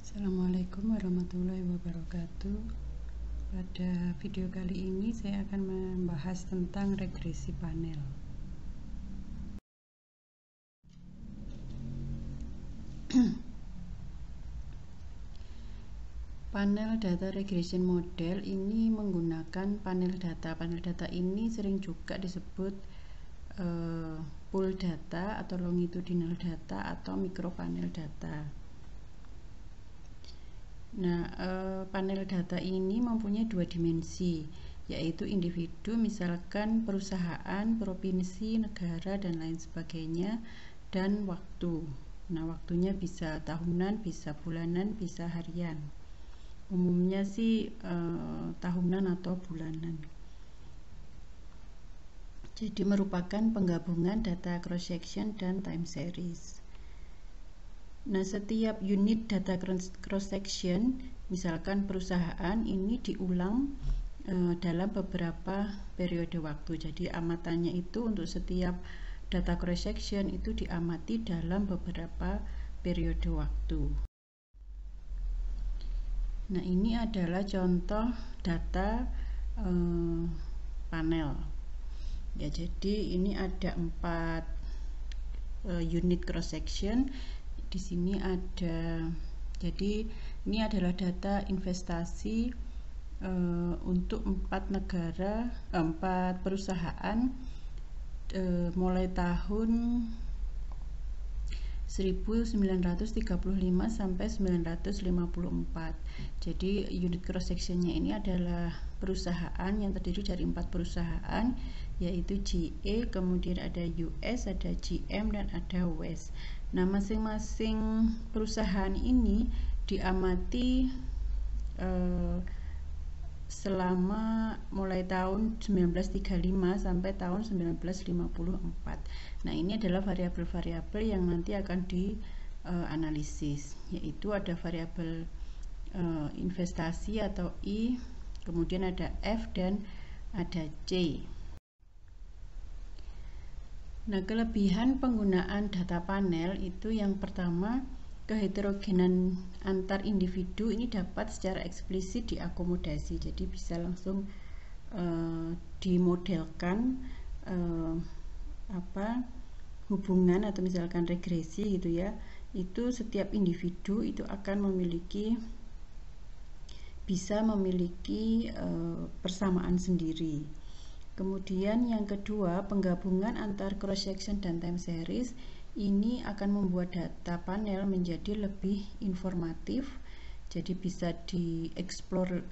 Assalamualaikum warahmatullahi wabarakatuh. Pada video kali ini saya akan membahas tentang regresi panel. Panel data regression model ini menggunakan panel data. Panel data ini sering juga disebut pool data atau longitudinal data atau mikropanel data. Nah, panel data ini mempunyai dua dimensi, yaitu individu, misalkan perusahaan, provinsi, negara, dan lain sebagainya, dan waktu. Nah, waktunya bisa tahunan, bisa bulanan, bisa harian. Umumnya sih tahunan atau bulanan. Jadi merupakan penggabungan data cross-section dan time series. Nah, setiap unit data cross-section, misalkan perusahaan, ini diulang dalam beberapa periode waktu. Jadi amatannya itu untuk setiap data cross-section itu diamati dalam beberapa periode waktu. Nah, ini adalah contoh data panel. Ya, jadi ini ada 4 unit cross-section. Di sini ada, jadi ini adalah data investasi untuk 4 negara, 4 perusahaan mulai tahun 1935 sampai 1954. Jadi unit cross sectionnya ini adalah perusahaan yang terdiri dari 4 perusahaan, yaitu GE, kemudian ada US, ada GM, dan ada West. Nah, masing-masing perusahaan ini diamati selama mulai tahun 1935 sampai tahun 1954. Nah, ini adalah variabel-variabel yang nanti akan dianalisis, yaitu ada variabel investasi atau I, kemudian ada F, dan ada C. Nah, kelebihan penggunaan data panel itu yang pertama, keheterogenan antar individu ini dapat secara eksplisit diakomodasi. Jadi bisa langsung dimodelkan hubungan atau misalkan regresi gitu ya. Itu setiap individu itu akan bisa memiliki persamaan sendiri. Kemudian yang kedua, penggabungan antar cross section dan time series ini akan membuat data panel menjadi lebih informatif. Jadi bisa dieksplor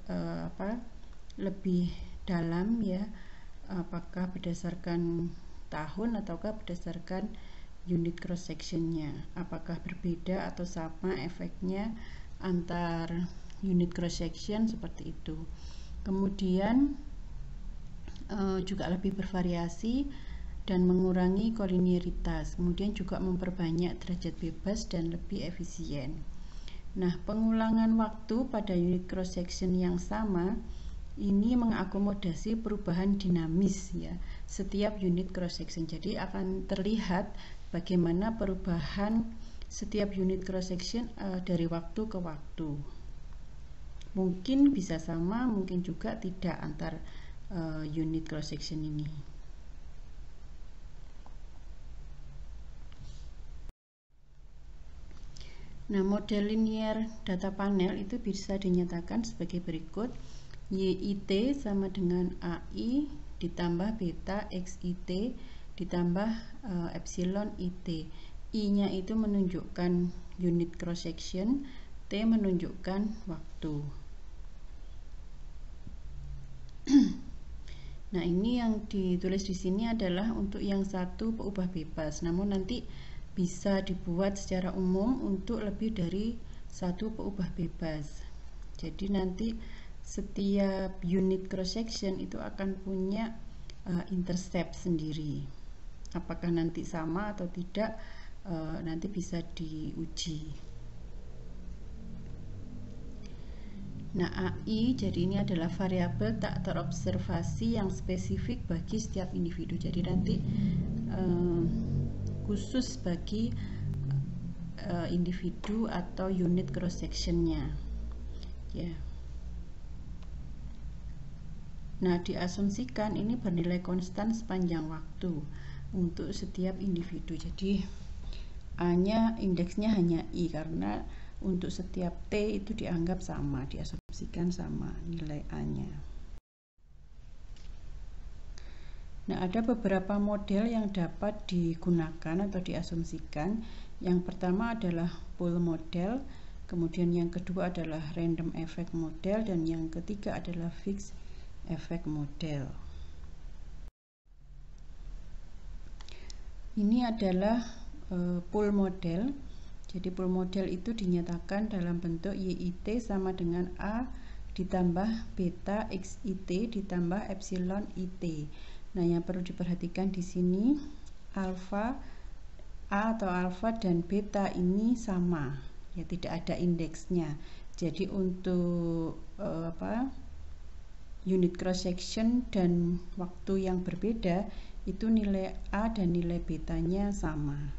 lebih dalam ya, apakah berdasarkan tahun ataukah berdasarkan unit cross sectionnya, apakah berbeda atau sama efeknya antar unit cross section, seperti itu. Kemudian juga lebih bervariasi dan mengurangi koliniaritas, kemudian juga memperbanyak derajat bebas dan lebih efisien. Nah, pengulangan waktu pada unit cross section yang sama ini mengakomodasi perubahan dinamis ya setiap unit cross section. Jadi akan terlihat bagaimana perubahan setiap unit cross section dari waktu ke waktu. Mungkin bisa sama, mungkin juga tidak antar unit cross section ini. Nah, model linear data panel itu bisa dinyatakan sebagai berikut. YIT sama dengan AI ditambah beta XIT ditambah epsilon IT. I-nya itu menunjukkan unit cross section, T menunjukkan waktu. Nah, ini yang ditulis di sini adalah untuk yang satu peubah bebas, namun nanti bisa dibuat secara umum untuk lebih dari satu peubah bebas. Jadi nanti setiap unit cross section itu akan punya intercept sendiri. Apakah nanti sama atau tidak, nanti bisa diuji. Nah, AI jadi ini adalah variabel tak terobservasi yang spesifik bagi setiap individu. Jadi nanti khusus bagi individu atau unit cross sectionnya ya. Nah, diasumsikan ini bernilai konstan sepanjang waktu untuk setiap individu. Jadi A-nya indeksnya hanya I karena untuk setiap T itu dianggap sama, diasumsikan sama nilai A-nya. Nah, ada beberapa model yang dapat digunakan atau diasumsikan. Yang pertama adalah pool model, kemudian yang kedua adalah random effect model, dan yang ketiga adalah fixed effect model. Ini adalah pool model. Jadi pool model itu dinyatakan dalam bentuk YIT sama dengan A ditambah beta XIT ditambah epsilon IT. Nah, yang perlu diperhatikan di sini alfa A atau alfa dan beta ini sama, ya, tidak ada indeksnya. Jadi untuk unit cross section dan waktu yang berbeda itu nilai A dan nilai betanya sama.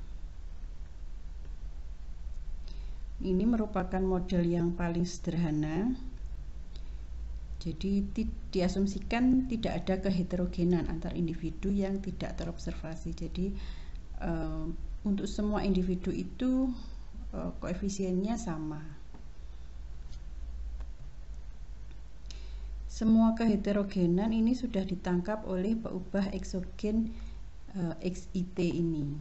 Ini merupakan model yang paling sederhana. Jadi diasumsikan tidak ada keheterogenan antar individu yang tidak terobservasi. Jadi untuk semua individu itu koefisiennya sama. Semua keheterogenan ini sudah ditangkap oleh peubah eksogen XIT ini.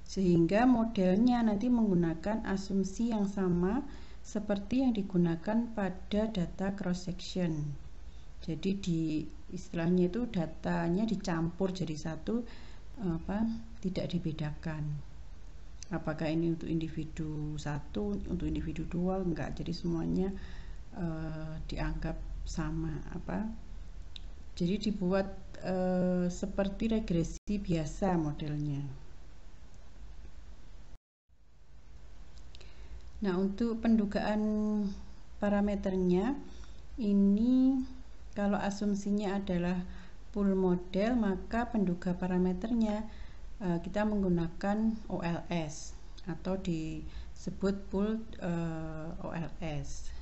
Sehingga modelnya nanti menggunakan asumsi yang sama seperti yang digunakan pada data cross section. Jadi istilahnya itu datanya dicampur jadi satu, tidak dibedakan. Apakah ini untuk individu 1, untuk individu 2, enggak. Jadi semuanya dianggap sama. Jadi dibuat seperti regresi biasa modelnya. Nah, untuk pendugaan parameternya ini kalau asumsinya adalah pool model, maka penduga parameternya kita menggunakan OLS atau disebut pool OLS,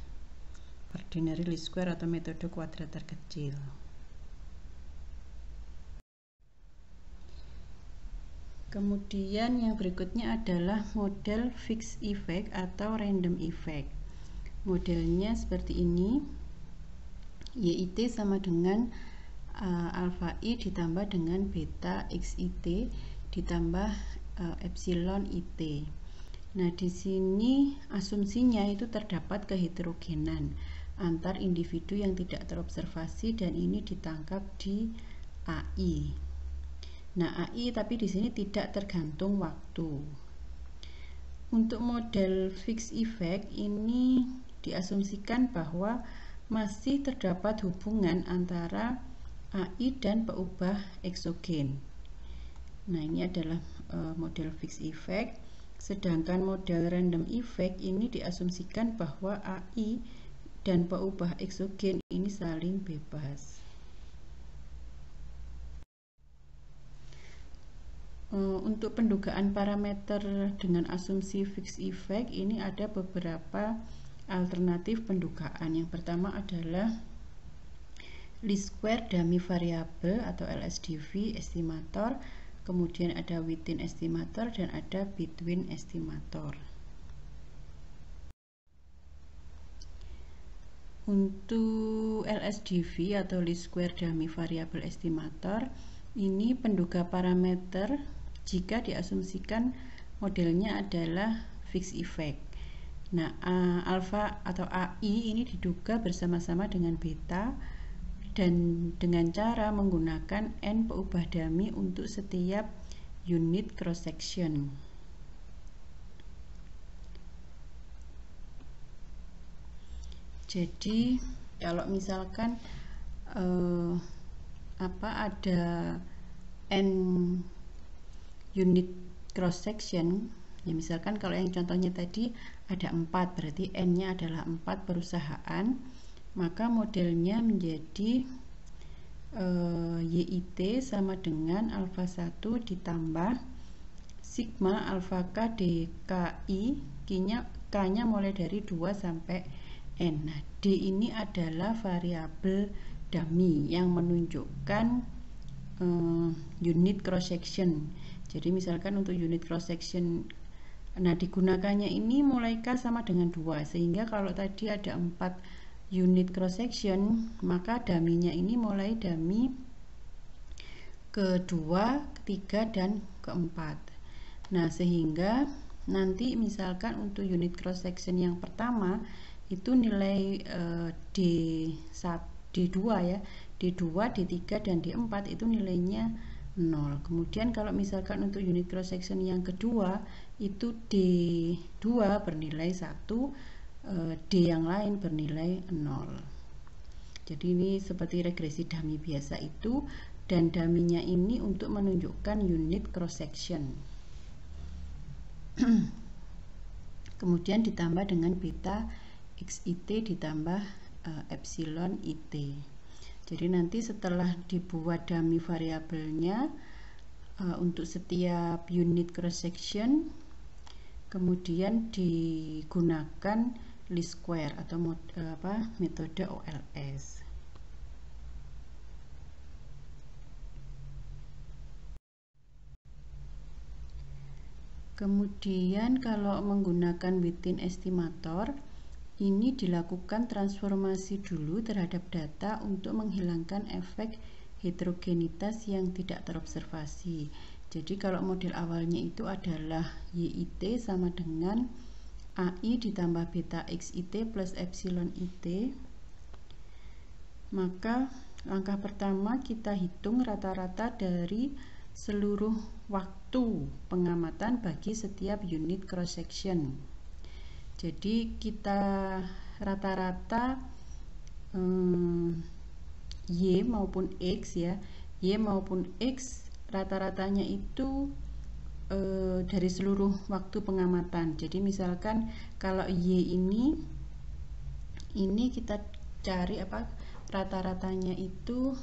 ordinary least square atau metode kuadrat terkecil. Kemudian yang berikutnya adalah model fixed effect atau random effect. Modelnya seperti ini. YIT sama dengan alpha I ditambah dengan beta XIT ditambah epsilon IT. Nah, di sini asumsinya itu terdapat keheterogenan antar individu yang tidak terobservasi dan ini ditangkap di AI. Nah, AI tapi di sini tidak tergantung waktu. Untuk model fixed effect ini diasumsikan bahwa masih terdapat hubungan antara AI dan peubah eksogen. Nah, ini adalah model fixed effect. Sedangkan model random effect ini diasumsikan bahwa AI dan peubah eksogen ini saling bebas. Untuk pendugaan parameter dengan asumsi fixed effect ini ada beberapa alternatif pendugaan. Yang pertama adalah least square dummy variable atau LSDV estimator, kemudian ada within estimator dan ada between estimator. Untuk LSDV atau least square dummy variable estimator ini penduga parameter jika diasumsikan modelnya adalah fixed effect. Nah, alpha atau AI ini diduga bersama-sama dengan beta dan dengan cara menggunakan n peubah dummy untuk setiap unit cross section. Jadi kalau misalkan ada n unit cross section, ya misalkan kalau yang contohnya tadi ada 4, berarti n-nya adalah 4 perusahaan, maka modelnya menjadi YIT sama dengan alfa 1 ditambah sigma alfa K DKI, K-nya mulai dari 2 sampai N. Nah, D ini adalah variabel dummy yang menunjukkan unit cross section. Jadi misalkan untuk unit cross section, nah digunakannya ini mulai K sama dengan 2, sehingga kalau tadi ada 4 unit cross section, maka dummy-nya ini mulai dummy kedua, ketiga, dan keempat. Nah, sehingga nanti misalkan untuk unit cross section yang pertama itu nilai D2 ya, D2, D3, dan D4 itu nilainya 0. Kemudian kalau misalkan untuk unit cross section yang kedua itu D2 bernilai 1, D yang lain bernilai 0. Jadi ini seperti regresi dummy biasa itu, dan dummy-nya ini untuk menunjukkan unit cross section. Kemudian ditambah dengan beta XIT ditambah epsilon IT. Jadi nanti setelah dibuat dummy variabelnya untuk setiap unit cross section, kemudian digunakan least square atau metode OLS. Kemudian kalau menggunakan Within estimator, ini dilakukan transformasi dulu terhadap data untuk menghilangkan efek heterogenitas yang tidak terobservasi. Jadi kalau model awalnya itu adalah YIT sama dengan AI ditambah beta XIT plus epsilon IT, maka langkah pertama kita hitung rata-rata dari seluruh waktu pengamatan bagi setiap unit cross section. Jadi kita rata-rata Y maupun X ya, Y maupun X rata-ratanya itu dari seluruh waktu pengamatan. Jadi misalkan kalau Y ini kita cari rata-ratanya itu,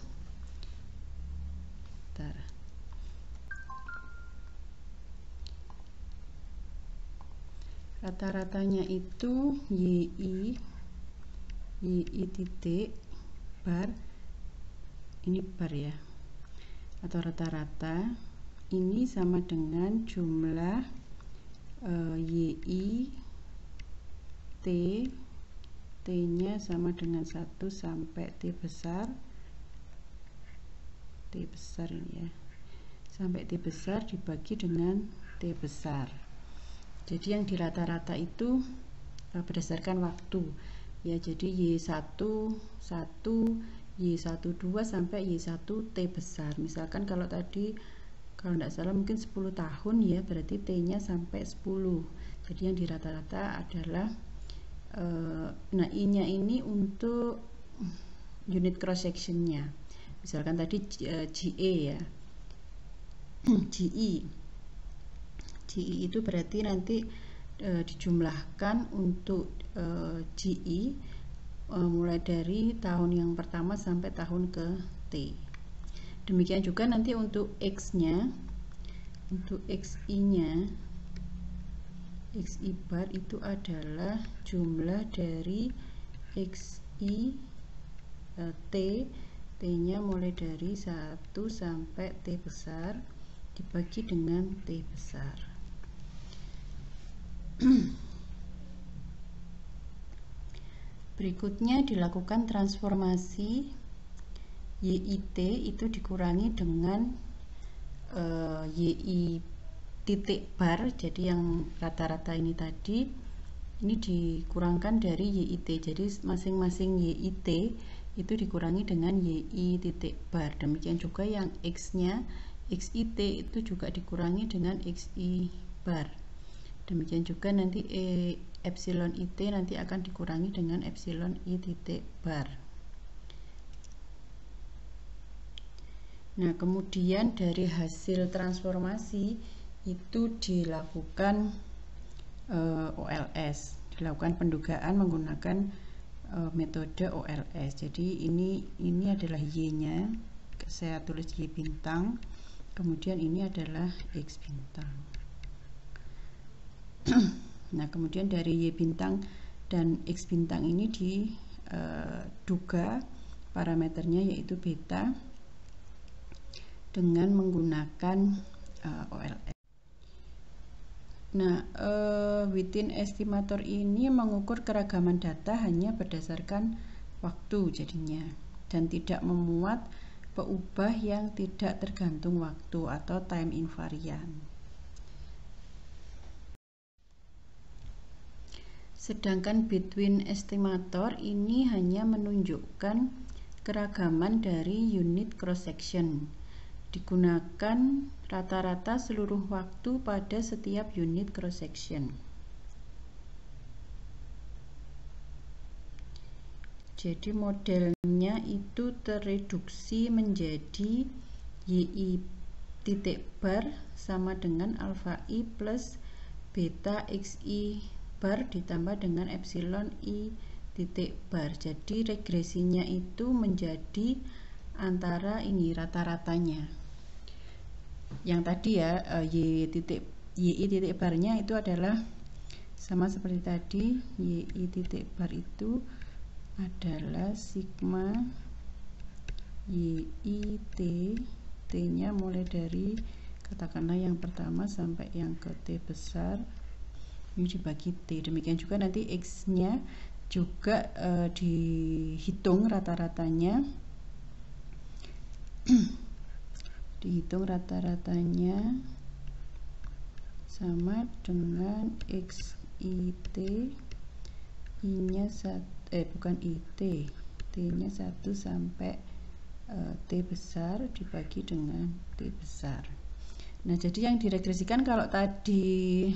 rata-ratanya itu YI titik bar, ini bar ya, atau rata-rata ini sama dengan jumlah YI T nya sama dengan 1 sampai T besar ini ya, sampai T besar dibagi dengan T besar. Jadi yang di rata-rata itu berdasarkan waktu ya, jadi Y1 Y12 sampai Y1 T besar. Misalkan kalau tadi kalau tidak salah mungkin 10 tahun ya, berarti T-nya sampai 10. Jadi yang di rata-rata adalah nah I-nya ini untuk unit cross section-nya. Misalkan tadi GE ya, GE itu berarti nanti dijumlahkan untuk GE mulai dari tahun yang pertama sampai tahun ke T. Demikian juga nanti untuk X-nya, untuk XI-nya, XI bar itu adalah jumlah dari XI T-nya mulai dari 1 sampai T besar dibagi dengan T besar. Berikutnya dilakukan transformasi YIT itu dikurangi dengan YI titik bar, jadi yang rata-rata ini tadi ini dikurangkan dari YIT, jadi masing-masing YIT itu dikurangi dengan YI titik bar. Demikian juga yang X-nya, XIT itu juga dikurangi dengan XI bar. Demikian juga nanti epsilon IT nanti akan dikurangi dengan epsilon I titik bar. Nah, kemudian dari hasil transformasi itu dilakukan OLS, dilakukan pendugaan menggunakan metode OLS. Jadi ini adalah Y-nya, saya tulis Y bintang, kemudian ini adalah X bintang. Nah, kemudian dari Y bintang dan X bintang ini diduga parameternya yaitu beta dengan menggunakan OLS. Nah, Within estimator ini mengukur keragaman data hanya berdasarkan waktu jadinya, dan tidak memuat peubah yang tidak tergantung waktu atau time invariant. Sedangkan Between estimator ini hanya menunjukkan keragaman dari unit cross section. Digunakan rata-rata seluruh waktu pada setiap unit cross section. Jadi modelnya itu tereduksi menjadi YI titik bar sama dengan alpha I plus beta XI bar ditambah dengan epsilon I titik bar. Jadi regresinya itu menjadi antara ini rata-ratanya. Yang tadi ya, YI titik barnya itu adalah sama seperti tadi. YI titik bar itu adalah sigma YI T, T-nya mulai dari katakanlah yang pertama sampai yang ke T besar, ini dibagi T. Demikian juga nanti X-nya juga dihitung rata-ratanya. Dihitung rata-ratanya sama dengan XIT, I-nya bukan IT, T-nya 1 sampai T besar dibagi dengan T besar. Nah, jadi yang diregresikan kalau tadi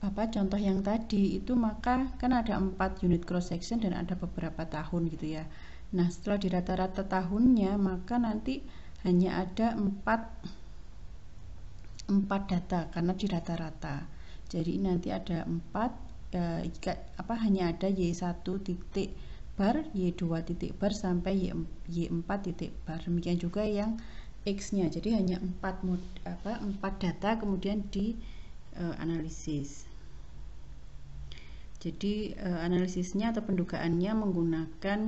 contoh yang tadi itu, maka kan ada 4 unit cross section dan ada beberapa tahun gitu ya. Nah, setelah di rata-rata tahunnya, maka nanti hanya ada 4 data karena di rata-rata. Jadi nanti ada 4 hanya ada Y1 titik bar, Y2 titik bar sampai Y4 titik bar. Demikian juga yang X-nya. Jadi hanya 4 data kemudian di analisis. Jadi analisisnya atau pendugaannya menggunakan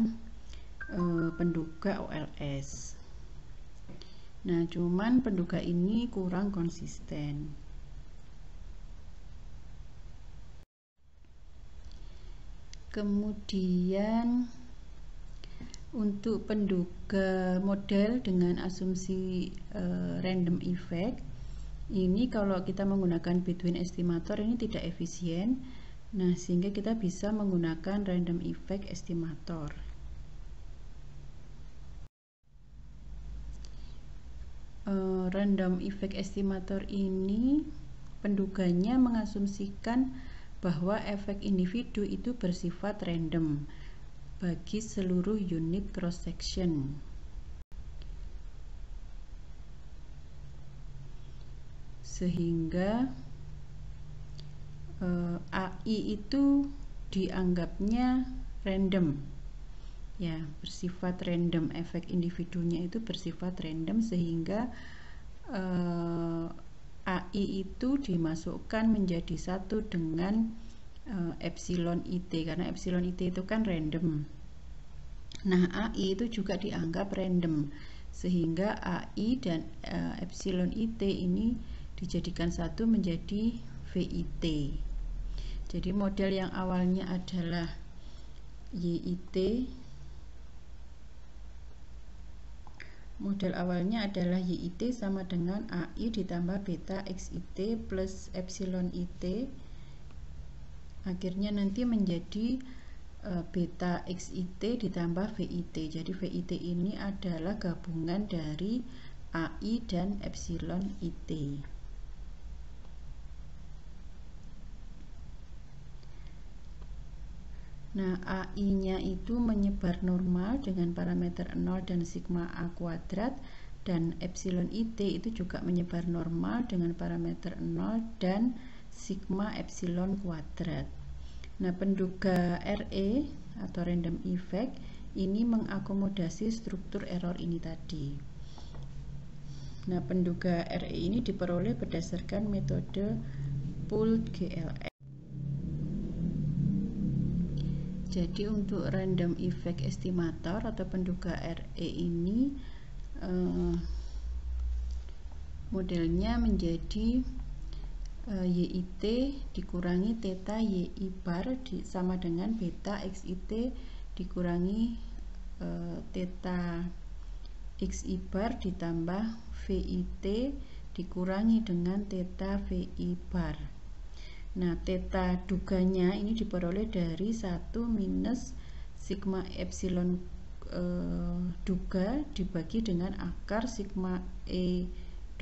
penduga OLS. Nah, cuman penduga ini kurang konsisten. Kemudian untuk penduga model dengan asumsi random effect, ini kalau kita menggunakan Between estimator ini tidak efisien. Nah, sehingga kita bisa menggunakan random effect estimator. Random effect estimator ini penduganya mengasumsikan bahwa efek individu itu bersifat random bagi seluruh unit cross section. Sehingga AI itu dianggapnya random. Ya, bersifat random, efek individunya itu bersifat random, sehingga AI itu dimasukkan menjadi satu dengan epsilon IT, karena epsilon IT itu kan random. Nah, AI itu juga dianggap random, sehingga AI dan epsilon IT ini dijadikan satu menjadi VIT. Jadi model yang awalnya adalah YIT, model awalnya adalah YIT sama dengan AI ditambah beta XIT plus epsilon IT, akhirnya nanti menjadi beta XIT ditambah VIT. Jadi VIT ini adalah gabungan dari AI dan epsilon IT. Nah, AI-nya itu menyebar normal dengan parameter 0 dan sigma A kuadrat, dan epsilon IT itu juga menyebar normal dengan parameter 0 dan sigma epsilon kuadrat. Nah, penduga RE atau random effect ini mengakomodasi struktur error ini tadi. Nah, penduga RE ini diperoleh berdasarkan metode pooled GLS. Jadi untuk random effect estimator atau penduga RE ini modelnya menjadi YIT dikurangi theta YI bar sama dengan beta XIT dikurangi theta XI bar ditambah VIT dikurangi dengan theta VI bar. Nah, theta duganya ini diperoleh dari 1 minus sigma epsilon duga dibagi dengan akar sigma E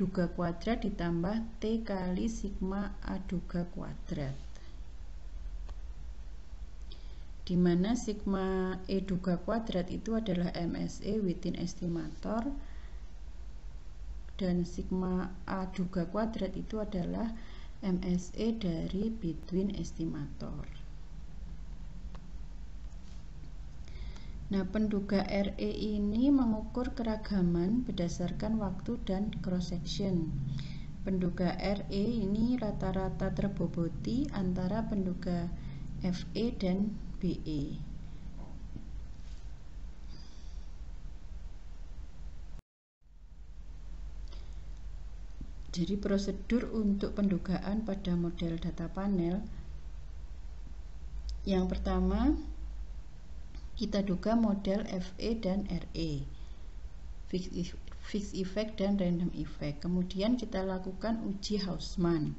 duga kuadrat ditambah T kali sigma A duga kuadrat, di mana sigma E duga kuadrat itu adalah MSE within estimator dan sigma A duga kuadrat itu adalah MSE dari between estimator. Nah, penduga RE ini mengukur keragaman berdasarkan waktu dan cross section. Penduga RE ini rata-rata terboboti antara penduga FE dan BE. Jadi prosedur untuk pendugaan pada model data panel, yang pertama kita duga model FE dan RE, fixed effect dan random effect. Kemudian kita lakukan uji Hausman.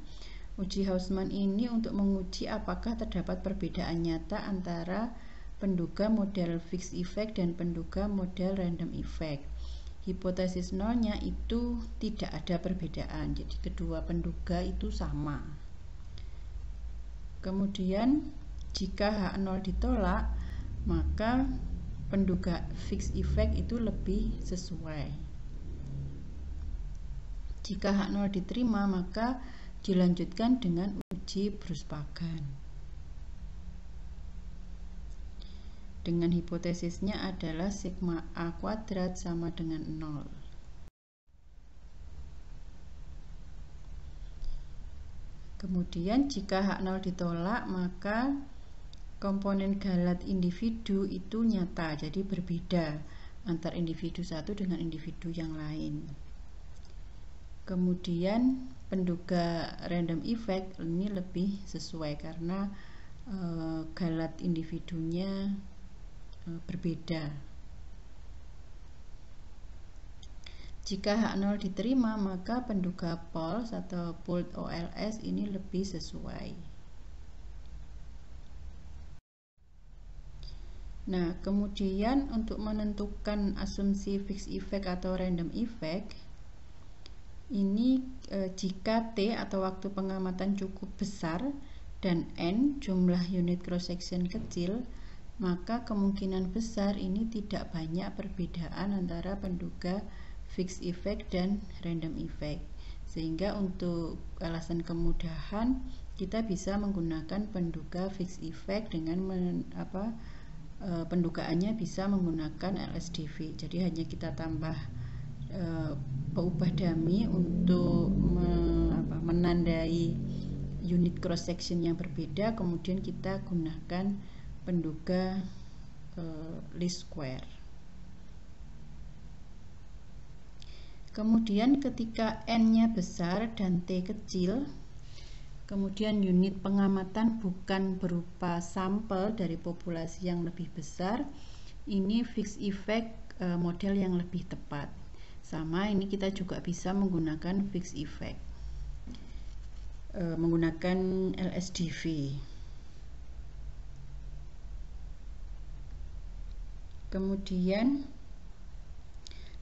Uji Hausman ini untuk menguji apakah terdapat perbedaan nyata antara penduga model fixed effect dan penduga model random effect. Hipotesis nolnya itu tidak ada perbedaan, jadi kedua penduga itu sama. Kemudian jika H0 ditolak, maka penduga fixed effect itu lebih sesuai. Jika H0 diterima, maka dilanjutkan dengan uji Bruce-Pagan. Dengan hipotesisnya adalah sigma A kuadrat sama dengan 0. Kemudian jika H0 ditolak, maka komponen galat individu itu nyata, jadi berbeda antar individu satu dengan individu yang lain. Kemudian penduga random effect ini lebih sesuai karena galat individunya berbeda. Jika H0 diterima, maka penduga Pohls atau pooled OLS ini lebih sesuai. Nah, kemudian untuk menentukan asumsi fixed effect atau random effect, ini jika T atau waktu pengamatan cukup besar dan N jumlah unit cross section kecil, maka kemungkinan besar ini tidak banyak perbedaan antara penduga fixed effect dan random effect. Sehingga untuk alasan kemudahan kita bisa menggunakan penduga fixed effect dengan pendugaannya bisa menggunakan LSDV. Jadi hanya kita tambah peubah dummy untuk menandai unit cross section yang berbeda, kemudian kita gunakan penduga least square. Kemudian ketika N-nya besar dan T kecil, kemudian unit pengamatan bukan berupa sampel dari populasi yang lebih besar, ini fixed effect model yang lebih tepat. Sama, ini kita juga bisa menggunakan fixed effect, menggunakan LSDV. Kemudian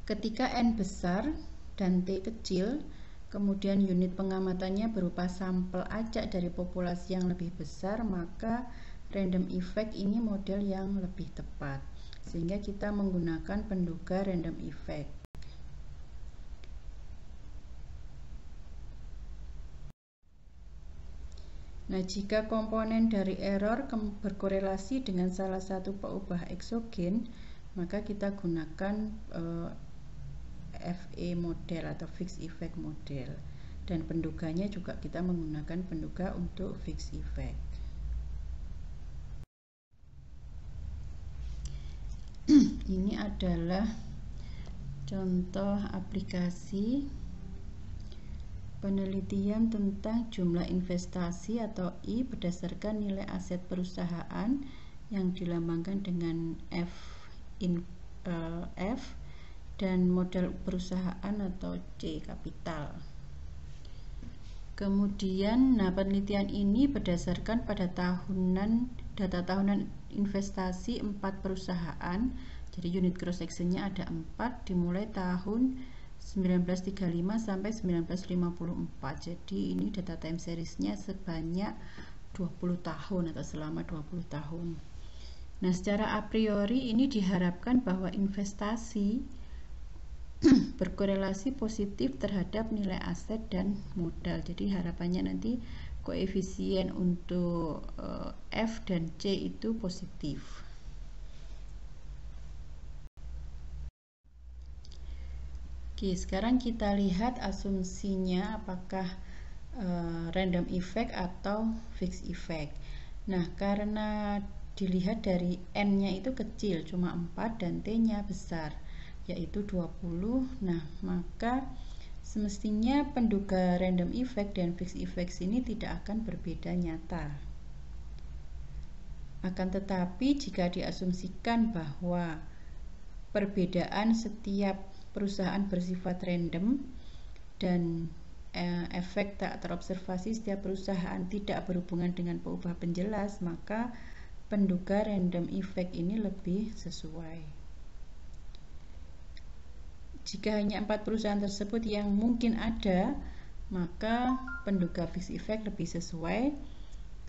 ketika N besar dan T kecil, kemudian unit pengamatannya berupa sampel acak dari populasi yang lebih besar, maka random effect ini model yang lebih tepat. Sehingga kita menggunakan penduga random effect. Nah, jika komponen dari error berkorelasi dengan salah satu peubah eksogen, maka kita gunakan FE model atau fixed effect model, dan penduganya juga kita menggunakan penduga untuk fixed effect. Ini adalah contoh aplikasi penelitian tentang jumlah investasi atau I berdasarkan nilai aset perusahaan yang dilambangkan dengan F dan modal perusahaan atau C kapital. Kemudian, penelitian ini berdasarkan pada data tahunan investasi 4 perusahaan. Jadi unit cross sectionnya ada 4, dimulai tahun 1935 sampai 1954. Jadi ini data time seriesnya sebanyak 20 tahun atau selama 20 tahun. Nah, secara a priori ini diharapkan bahwa investasi berkorelasi positif terhadap nilai aset dan modal. Jadi harapannya nanti koefisien untuk F dan C itu positif. Oke, sekarang kita lihat asumsinya apakah random effect atau fixed effect. Nah, karena dilihat dari N-nya itu kecil, cuma 4, dan T-nya besar, yaitu 20. Nah, maka semestinya penduga random effect dan fixed effect ini tidak akan berbeda nyata. Akan tetapi jika diasumsikan bahwa perbedaan setiap perusahaan bersifat random dan efek tak terobservasi setiap perusahaan tidak berhubungan dengan perubahan penjelas, maka penduga random effect ini lebih sesuai. Jika hanya 4 perusahaan tersebut yang mungkin ada, maka penduga fixed effect lebih sesuai.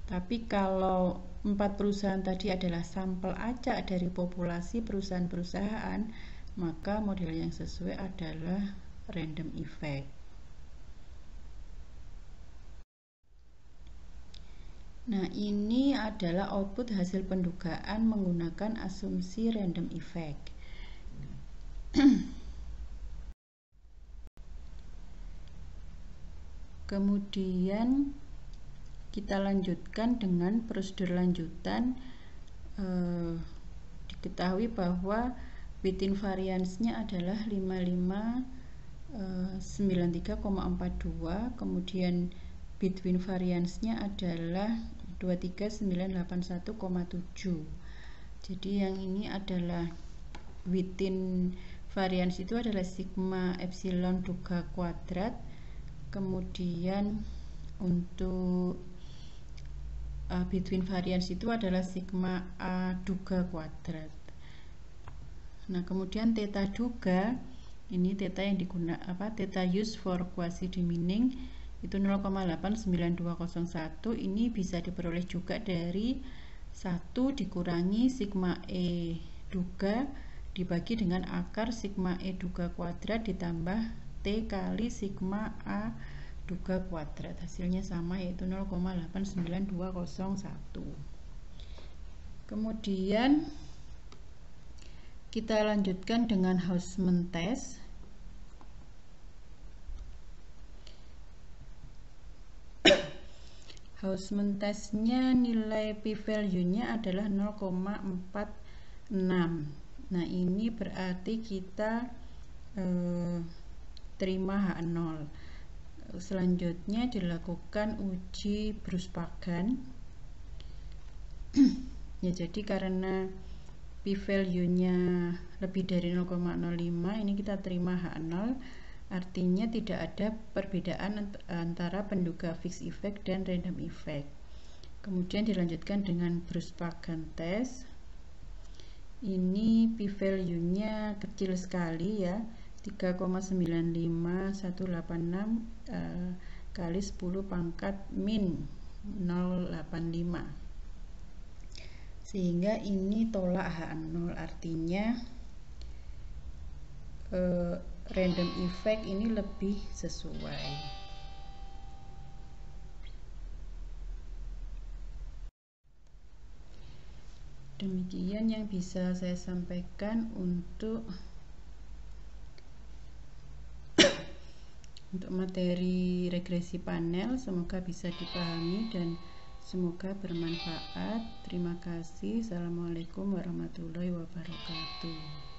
Tapi kalau 4 perusahaan tadi adalah sampel acak dari populasi perusahaan-perusahaan, maka model yang sesuai adalah random effect. Nah, ini adalah output hasil pendugaan menggunakan asumsi random effect. Kemudian kita lanjutkan dengan prosedur lanjutan. Diketahui bahwa Within variance-nya adalah 5593,42, kemudian between variance-nya adalah 23981,7. Jadi yang ini adalah within variance itu adalah sigma epsilon duga kuadrat, kemudian untuk between variance itu adalah sigma A duga kuadrat. Nah, kemudian theta duga, ini theta yang digunakan theta used for quasi dimming itu 0,89201. Ini bisa diperoleh juga dari 1 dikurangi sigma E duga dibagi dengan akar sigma E duga kuadrat ditambah T kali sigma A duga kuadrat. Hasilnya sama, yaitu 0,89201. Kemudian kita lanjutkan dengan Hausman test. Hausman testnya nilai p-value-nya adalah 0,46. Nah, ini berarti kita terima H0. Selanjutnya dilakukan uji Bruce-Pagan. Ya, jadi karena p-value-nya lebih dari 0,05, ini kita terima H0, artinya tidak ada perbedaan antara penduga fixed effect dan random effect. Kemudian dilanjutkan dengan Bruce-Pagan test. Ini p-value-nya kecil sekali ya, 3,95186 kali 10 pangkat min 085. Sehingga ini tolak H0, artinya random effect ini lebih sesuai. Demikian yang bisa saya sampaikan untuk materi regresi panel. Semoga bisa dipahami dan semoga bermanfaat. Terima kasih. Assalamualaikum warahmatullahi wabarakatuh.